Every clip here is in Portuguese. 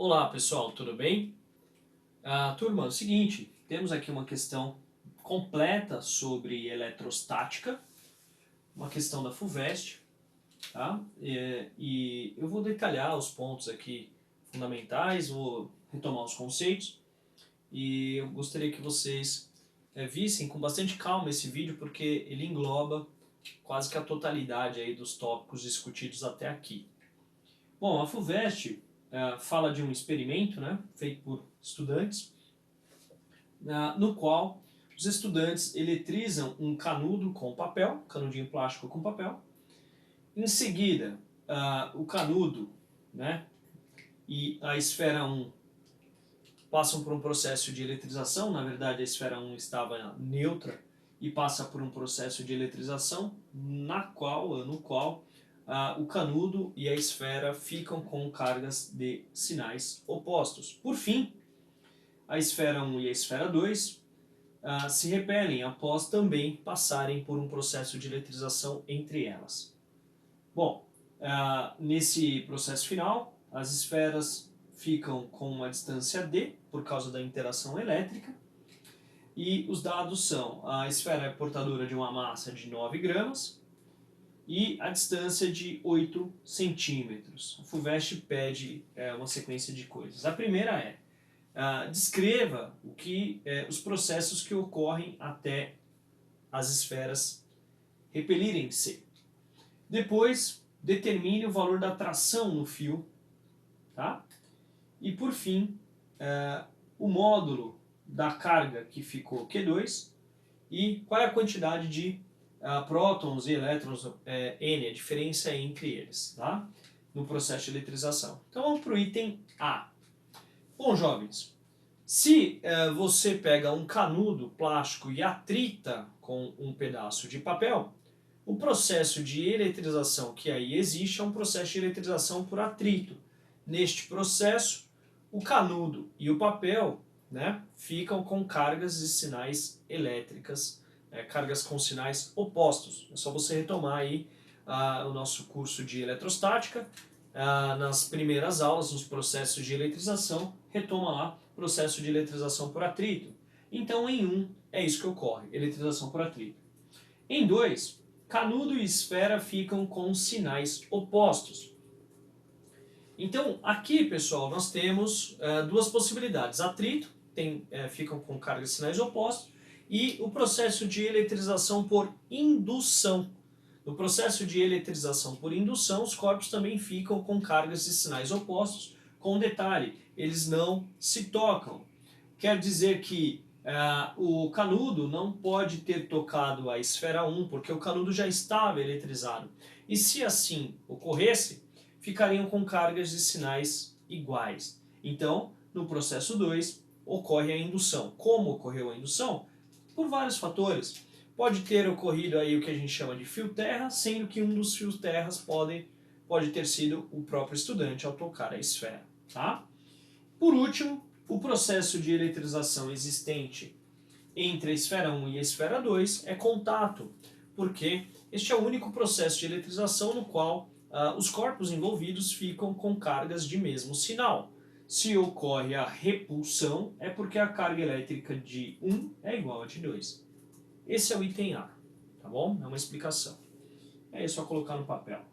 Olá pessoal, tudo bem? Turma, é o seguinte, temos aqui uma questão completa sobre eletrostática, uma questão da FUVEST, tá? E eu vou detalhar os pontos aqui fundamentais, vou retomar os conceitos e eu gostaria que vocês vissem com bastante calma esse vídeo porque ele engloba quase que a totalidade aí dos tópicos discutidos até aqui. Bom, a FUVEST fala de um experimento, né, feito por estudantes, no qual os estudantes eletrizam um canudo com papel, canudinho plástico com papel. Em seguida, o canudo, né, e a esfera 1 passam por um processo de eletrização. Na verdade, a esfera 1 estava neutra e passa por um processo de eletrização no qual o canudo e a esfera ficam com cargas de sinais opostos. Por fim, a esfera 1 e a esfera 2 se repelem após também passarem por um processo de eletrização entre elas. Bom, nesse processo final, as esferas ficam com uma distância d por causa da interação elétrica e os dados são: a esfera é portadora de uma massa de 9 gramas e a distância de 8 centímetros. A FUVEST pede uma sequência de coisas. A primeira é: descreva os processos que ocorrem até as esferas repelirem-se. Depois, determine o valor da tração no fio. Tá? E por fim, o módulo da carga que ficou Q2 e qual é a quantidade de prótons e elétrons, N, a diferença entre eles, tá? No processo de eletrização. Então vamos para o item A. Bom, jovens, se você pega um canudo plástico e atrita com um pedaço de papel, o processo de eletrização que aí existe é um processo de eletrização por atrito. Neste processo, o canudo e o papel, né, ficam com cargas e sinais elétricas, cargas com sinais opostos. É só você retomar aí o nosso curso de eletrostática. Nas primeiras aulas, nos processos de eletrização, retoma lá processo de eletrização por atrito. Então, em 1, é isso que ocorre, eletrização por atrito. Em 2, canudo e esfera ficam com sinais opostos. Então, aqui, pessoal, nós temos duas possibilidades. Atrito, ficam com cargas e sinais opostos, e o processo de eletrização por indução. No processo de eletrização por indução, os corpos também ficam com cargas e sinais opostos, com um detalhe: eles não se tocam. Quer dizer que o canudo não pode ter tocado a esfera 1, porque o canudo já estava eletrizado. E se assim ocorresse, ficariam com cargas e sinais iguais. Então, no processo 2, ocorre a indução. Como ocorreu a indução? Por vários fatores. Pode ter ocorrido aí o que a gente chama de fio-terra, sendo que um dos fios-terras pode ter sido o próprio estudante ao tocar a esfera. Tá? Por último, o processo de eletrização existente entre a esfera 1 e a esfera 2 é contato, porque este é o único processo de eletrização no qual os corpos envolvidos ficam com cargas de mesmo sinal. Se ocorre a repulsão, é porque a carga elétrica de 1 é igual a de 2. Esse é o item A, tá bom? É uma explicação. É só colocar no papel.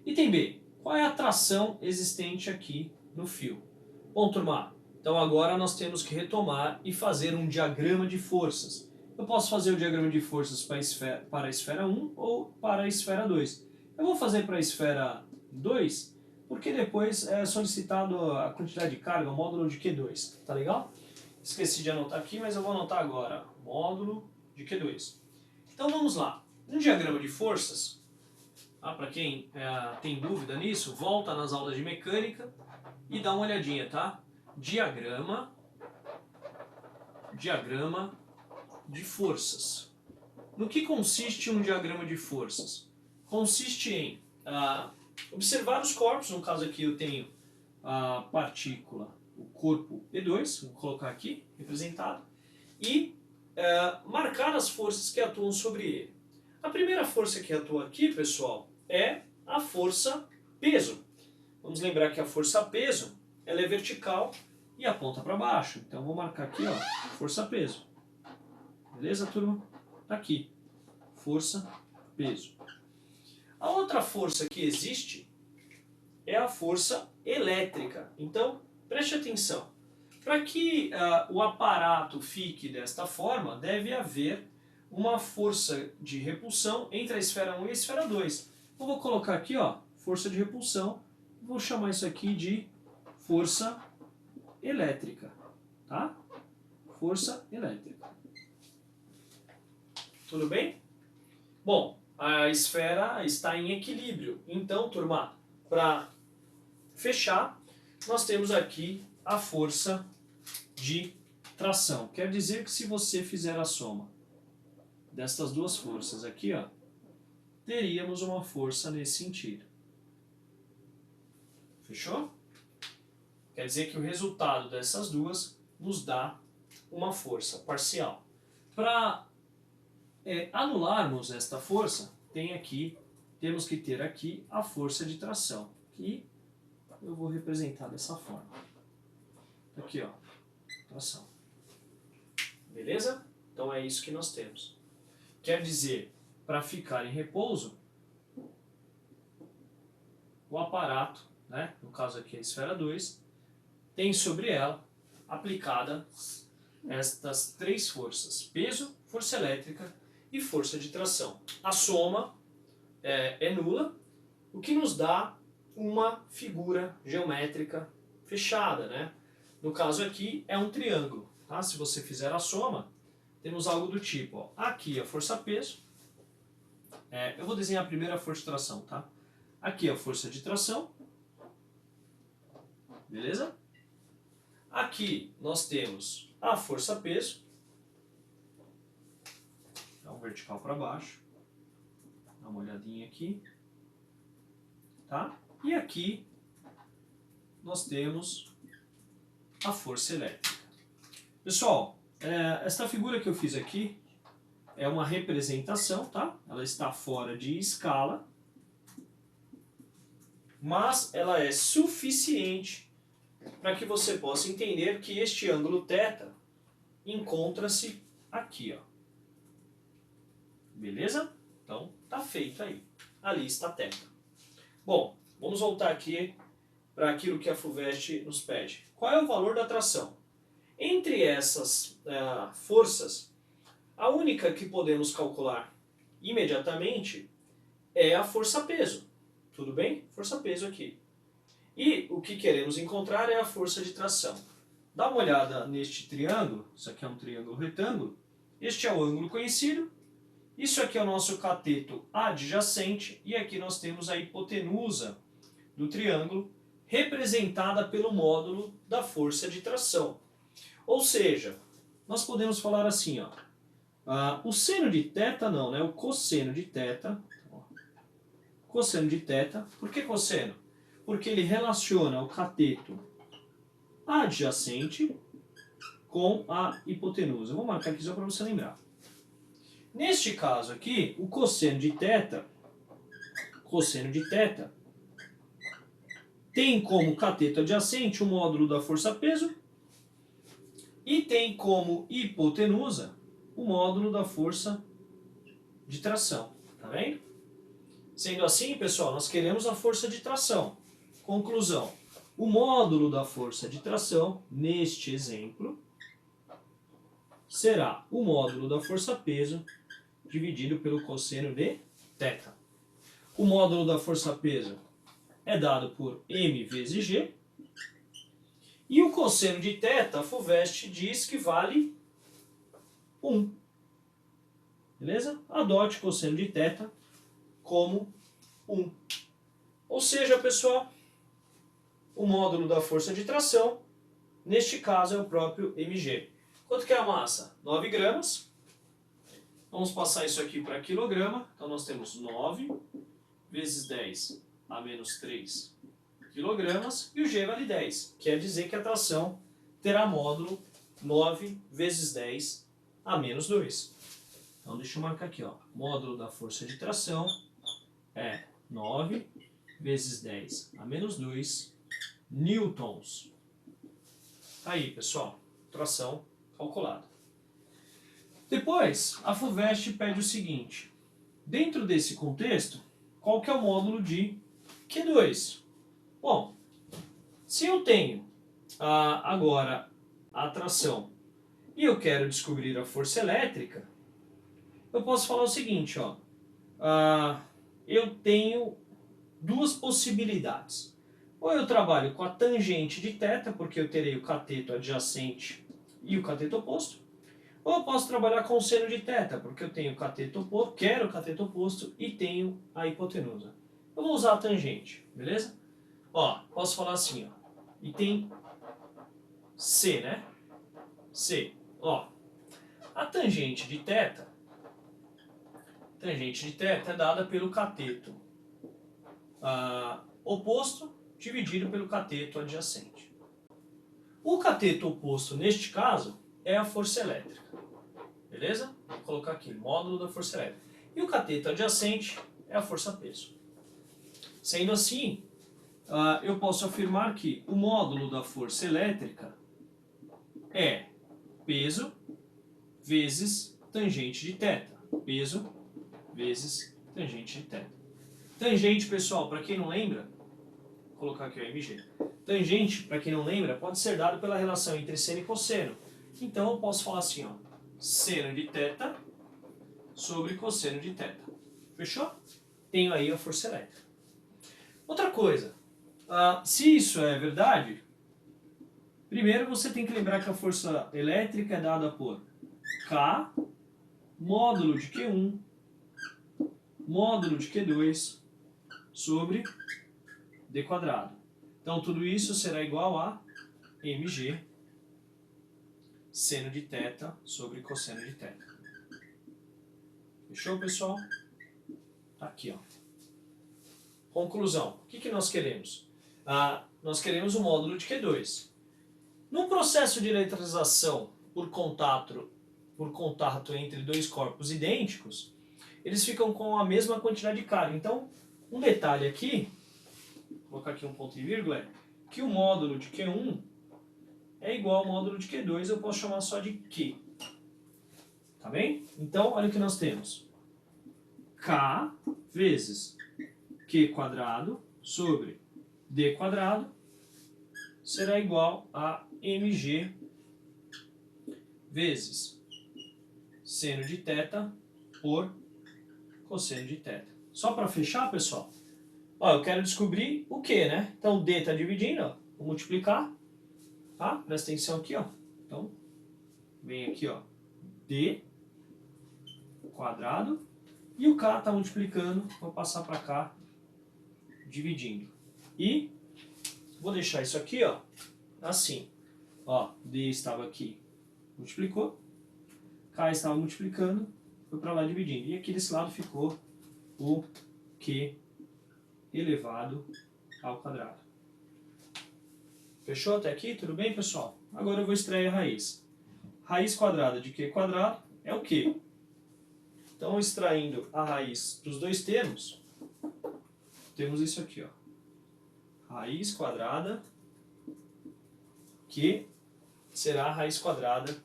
Item B. Qual é a tração existente aqui no fio? Bom, turma, então agora nós temos que retomar e fazer um diagrama de forças. Eu posso fazer o diagrama de forças para a esfera 1 ou para a esfera 2. Eu vou fazer para a esfera 2 porque depois é solicitado a quantidade de carga, o módulo de Q2. Tá legal? Esqueci de anotar aqui, mas eu vou anotar agora. Módulo de Q2. Então vamos lá. Um diagrama de forças, para quem tem dúvida nisso, volta nas aulas de mecânica e dá uma olhadinha, tá? Diagrama de forças. No que consiste um diagrama de forças? Consiste em observar os corpos. No caso aqui eu tenho a partícula, o corpo E2, vou colocar aqui representado, e marcar as forças que atuam sobre ele. A primeira força que atua aqui, pessoal, é a força peso. Vamos lembrar que a força peso ela é vertical e aponta para baixo. Então, vou marcar aqui, ó, força-peso. Beleza, turma? Tá aqui, força-peso. A outra força que existe é a força elétrica. Então, preste atenção. Para que o aparato fique desta forma, deve haver uma força de repulsão entre a esfera 1 e a esfera 2. Eu vou colocar aqui, ó, força de repulsão. Vou chamar isso aqui de força elétrica, tá? Força elétrica. Tudo bem? Bom, a esfera está em equilíbrio. Então, turma, para fechar, nós temos aqui a força de tração. Quer dizer que se você fizer a soma destas duas forças aqui, ó, teríamos uma força nesse sentido. Fechou? Quer dizer que o resultado dessas duas nos dá uma força parcial. Para anularmos esta força, temos que ter aqui a força de tração, que eu vou representar dessa forma. Aqui, ó, tração. Beleza? Então é isso que nós temos. Quer dizer, para ficar em repouso, o aparato, né, no caso aqui a esfera 2, tem sobre ela aplicada estas três forças: peso, força elétrica e força de tração. A soma é nula, o que nos dá uma figura geométrica fechada, né? No caso aqui é um triângulo, tá? Se você fizer a soma, temos algo do tipo, ó, aqui a força-peso, eu vou desenhar primeiro a força de tração, tá? Aqui a força de tração, beleza? Aqui nós temos a força-peso, dá um vertical para baixo, dá uma olhadinha aqui, tá? E aqui nós temos a força elétrica. Pessoal, esta figura que eu fiz aqui é uma representação, tá? Ela está fora de escala, mas ela é suficiente para que você possa entender que este ângulo θ encontra-se aqui, ó. Beleza? Então, tá feito aí. Ali está θ. Bom, vamos voltar aqui para aquilo que a FUVEST nos pede. Qual é o valor da tração? Entre essas forças, a única que podemos calcular imediatamente é a força-peso. Tudo bem? Força-peso aqui. E o que queremos encontrar é a força de tração. Dá uma olhada neste triângulo. Isso aqui é um triângulo retângulo. Este é o ângulo conhecido. Isso aqui é o nosso cateto adjacente. E aqui nós temos a hipotenusa do triângulo, representada pelo módulo da força de tração. Ou seja, nós podemos falar assim, ó, o seno de θ não, né? O cosseno de θ. Cosseno de θ. Por que cosseno? Porque ele relaciona o cateto adjacente com a hipotenusa. Eu vou marcar aqui só para você lembrar. Neste caso aqui, o cosseno de θ tem como cateto adjacente o módulo da força-peso e tem como hipotenusa o módulo da força de tração. Tá vendo? Sendo assim, pessoal, nós queremos a força de tração. Conclusão: o módulo da força de tração, neste exemplo, será o módulo da força-peso dividido pelo cosseno de θ. O módulo da força-peso é dado por m vezes g. E o cosseno de θ, a FUVEST diz que vale 1. Beleza? Adote o cosseno de θ como 1. Ou seja, pessoal, o módulo da força de tração, neste caso, é o próprio mg. Quanto que é a massa? 9 gramas. Vamos passar isso aqui para quilograma. Então, nós temos 9 vezes 10 a menos 3 quilogramas. E o G vale 10. Quer dizer que a tração terá módulo 9 vezes 10 a menos 2. Então, deixa eu marcar aqui, ó. Módulo da força de tração é 9 vezes 10 a menos 2 newtons. Aí, pessoal, tração calculada. Depois, a FUVEST pede o seguinte. Dentro desse contexto, qual que é o módulo de Q2? Bom, se eu tenho agora a tração e eu quero descobrir a força elétrica, eu posso falar o seguinte, ó. Eu tenho duas possibilidades. Ou eu trabalho com a tangente de θ, porque eu terei o cateto adjacente e o cateto oposto. Ou eu posso trabalhar com o seno de θ, porque eu tenho o cateto oposto, quero o cateto oposto e tenho a hipotenusa. Eu vou usar a tangente, beleza? Ó, posso falar assim, ó. E tem C, né? C. Ó, a tangente de θ é dada pelo cateto oposto dividido pelo cateto adjacente. O cateto oposto, neste caso, é a força elétrica. Beleza? Vou colocar aqui, módulo da força elétrica. E o cateto adjacente é a força-peso. Sendo assim, eu posso afirmar que o módulo da força elétrica é peso vezes tangente de θ. Peso vezes tangente de θ. Tangente, pessoal, para quem não lembra, vou colocar aqui o mg. Tangente, para quem não lembra, pode ser dado pela relação entre seno e cosseno. Então eu posso falar assim, ó, seno de θ sobre cosseno de θ. Fechou? Tenho aí a força elétrica. Outra coisa, se isso é verdade, primeiro você tem que lembrar que a força elétrica é dada por K módulo de Q1 módulo de Q2 sobre d quadrado. Então tudo isso será igual a mg seno de θ sobre cosseno de θ. Fechou, pessoal? Tá aqui, ó. Conclusão. O que nós queremos? Nós queremos o módulo de Q2. Num processo de eletrização por contato entre dois corpos idênticos, eles ficam com a mesma quantidade de carga. Então, um detalhe aqui, vou colocar aqui um ponto e vírgula, é que o módulo de Q1 é igual ao módulo de Q2, eu posso chamar só de Q. Tá bem? Então, olha o que nós temos. K vezes Q quadrado sobre D quadrado será igual a mg vezes seno de θ por cosseno de θ. Só para fechar, pessoal, ó, eu quero descobrir o Q, né? Então, D está dividindo, ó, vou multiplicar, tá? Presta atenção aqui, ó. Então, vem aqui, ó, D quadrado, e o K está multiplicando, vou passar para cá, dividindo. E vou deixar isso aqui, ó, assim. Ó, D estava aqui, multiplicou, K estava multiplicando, foi para lá dividindo. E aqui desse lado ficou o Q elevado ao quadrado. Fechou até aqui? Tudo bem, pessoal? Agora eu vou extrair a raiz. Raiz quadrada de Q quadrado é o Q. Então, extraindo a raiz dos dois termos, temos isso aqui, ó. Raiz quadrada Q será a raiz quadrada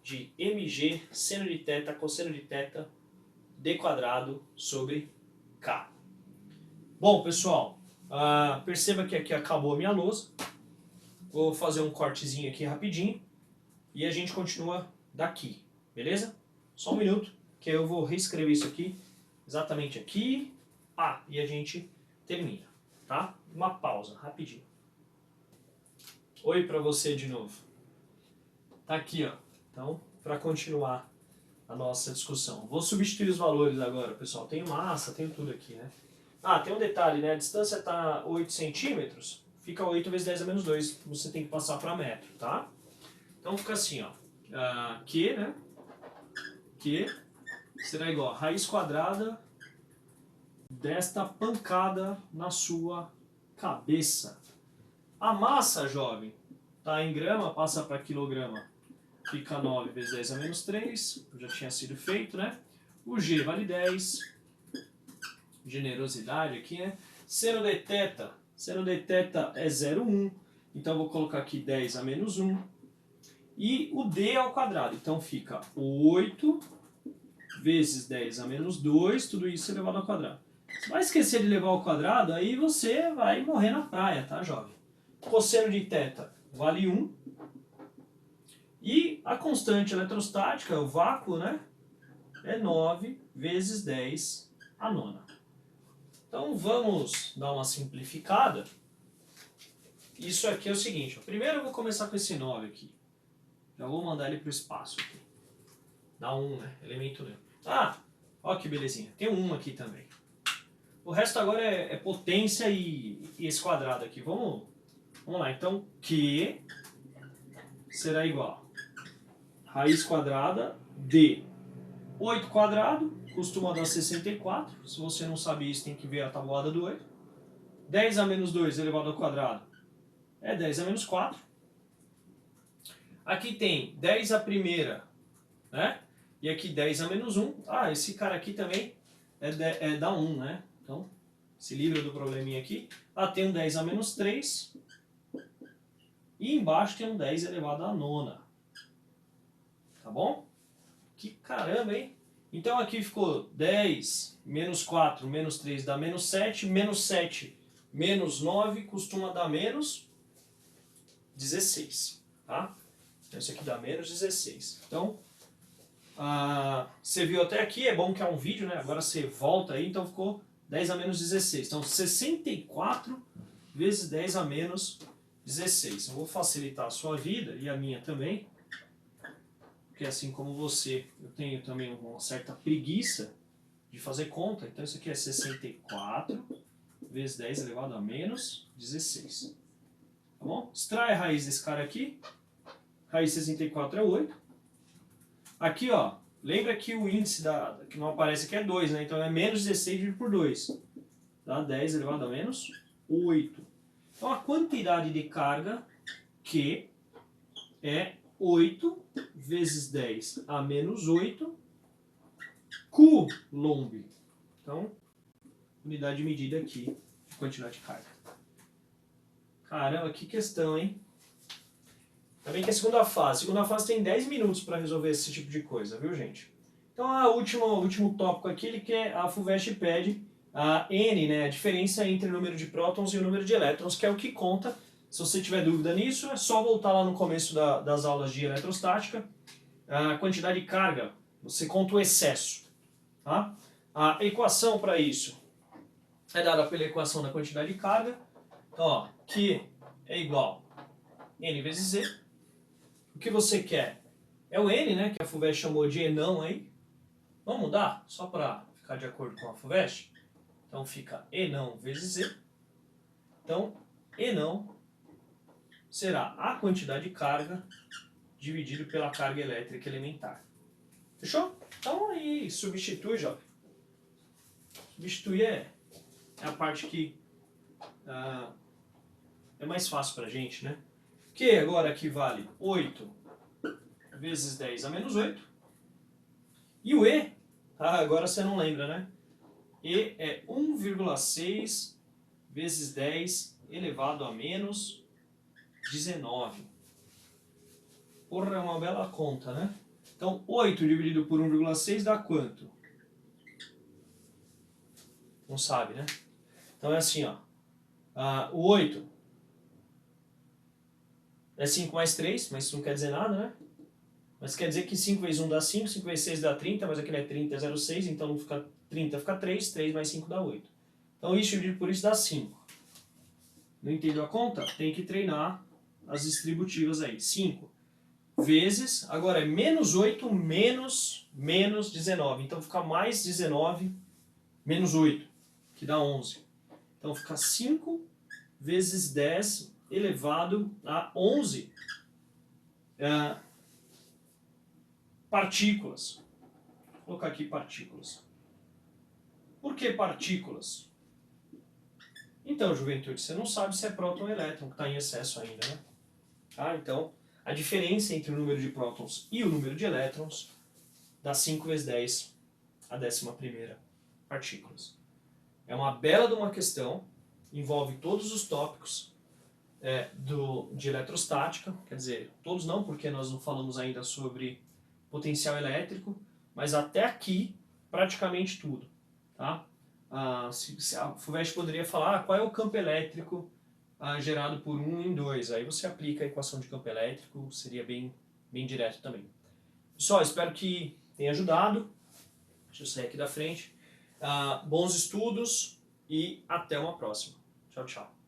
de mg seno de θ cosseno de θ d quadrado sobre K. Bom, pessoal, perceba que aqui acabou a minha lousa. Vou fazer um cortezinho aqui rapidinho e a gente continua daqui, beleza? Só um minuto, que eu vou reescrever isso aqui, exatamente aqui, e a gente termina, tá? Uma pausa, rapidinho. Oi para você de novo. Tá aqui, ó. Então, para continuar a nossa discussão. Vou substituir os valores agora, pessoal. Tenho massa, tenho tudo aqui, né? Tem um detalhe, né? A distância está 8 centímetros, fica 8 vezes 10 a menos 2. Você tem que passar para metro, tá? Então fica assim, ó. Q, né? Q será igual a raiz quadrada desta pancada na sua cabeça. A massa, jovem, tá em grama, passa para quilograma. Fica 9 vezes 10 a menos 3, já tinha sido feito, né? O G vale 10. Generosidade aqui, né? Seno de θ é 0,1. Então eu vou colocar aqui 10 a menos 1. E o d ao quadrado. Então fica 8 vezes 10 a menos 2, tudo isso elevado ao quadrado. Se vai esquecer de levar ao quadrado, aí você vai morrer na praia, tá, jovem? Cosseno de θ vale 1. E a constante eletrostática, o vácuo, né, é 9 vezes 10 a nona. Então vamos dar uma simplificada. Isso aqui é o seguinte, ó. Primeiro eu vou começar com esse 9 aqui. Já vou mandar ele para o espaço aqui. Dá 1, né? Elemento neutro. Ah, ó que belezinha. Tem um 1 aqui também. O resto agora é potência e esse quadrado aqui. Vamos lá. Então, Q será igual a raiz quadrada de 8 quadrado, costuma dar 64. Se você não sabe isso, tem que ver a tabuada do 8. 10 a menos 2 elevado ao quadrado é 10 a menos 4. Aqui tem 10 a primeira, né? E aqui 10 a menos 1. Ah, esse cara aqui também dá 1, né? Então, se livra do probleminha aqui. Ah, tem um 10 a menos 3. E embaixo tem um 10 elevado à nona. Tá bom? Que caramba, hein? Então aqui ficou 10 menos 4 menos 3 dá menos 7. Menos 7 menos 9 costuma dar menos 16. Tá? Então isso aqui dá menos 16. Então, você viu até aqui, é bom que é um vídeo, né? Agora você volta aí, então ficou 10 a menos 16. Então 64 vezes 10 a menos 16. Eu vou facilitar a sua vida e a minha também. Porque assim como você, eu tenho também uma certa preguiça de fazer conta. Então isso aqui é 64 vezes 10 elevado a menos 16. Tá bom? Extrai a raiz desse cara aqui. Raiz de 64 é 8. Aqui, ó, lembra que o índice que não aparece aqui é 2, né? Então é menos 16 dividido por 2. Dá 10 elevado a menos 8. Então a quantidade de carga Q é 8 vezes 10 a menos 8 Coulomb. Então, unidade de medida aqui de quantidade de carga. Caramba, que questão, hein? Também que é a segunda fase. A segunda fase tem 10 minutos para resolver esse tipo de coisa, viu, gente? Então, o último tópico aqui, ele quer, a FUVEST pede a N, né, a diferença entre o número de prótons e o número de elétrons, que é o que conta. Se você tiver dúvida nisso, é só voltar lá no começo das aulas de eletrostática. A quantidade de carga, você conta o excesso. Tá? A equação para isso é dada pela equação da quantidade de carga. Então, ó, Q é igual a N vezes Z. O que você quer é o N, né, que a FUVEST chamou de Enão aí. Vamos mudar, só para ficar de acordo com a FUVEST. Então fica Enão vezes Z. Então, Enão será a quantidade de carga dividido pela carga elétrica elementar. Fechou? Então aí substitui, jovem. Substituir é a parte que é mais fácil pra gente, né? Que agora aqui vale 8 vezes 10 a menos 8. E o E, agora você não lembra, né? E é 1,6 vezes 10 elevado a menos 19. Porra, é uma bela conta, né? Então, 8 dividido por 1,6 dá quanto? Não sabe, né? Então é assim, ó. O 8 é 5 mais 3, mas isso não quer dizer nada, né? Mas quer dizer que 5 vezes 1 dá 5, 5 vezes 6 dá 30, mas aqui não é 30, é 0,6, então 30 fica 3, 3 mais 5 dá 8. Então isso dividido por isso dá 5. Não entendeu a conta? Tem que treinar as distributivas aí. 5 vezes, agora é menos 8 menos 19. Então fica mais 19 menos 8, que dá 11. Então fica 5 vezes 10 elevado a 11 partículas. Vou colocar aqui partículas. Por que partículas? Então, juventude, você não sabe se é próton ou elétron que está em excesso ainda, né? Então, a diferença entre o número de prótons e o número de elétrons dá 5 vezes 10 a 11ª partículas. É uma bela de uma questão, envolve todos os tópicos, de eletrostática, quer dizer, todos não, porque nós não falamos ainda sobre potencial elétrico, mas até aqui praticamente tudo. Tá? Se a FUVEST poderia falar qual é o campo elétrico gerado por 1 em 2, aí você aplica a equação de campo elétrico, seria bem direto também. Pessoal, espero que tenha ajudado. Deixa eu sair aqui da frente. Bons estudos e até uma próxima. Tchau, tchau.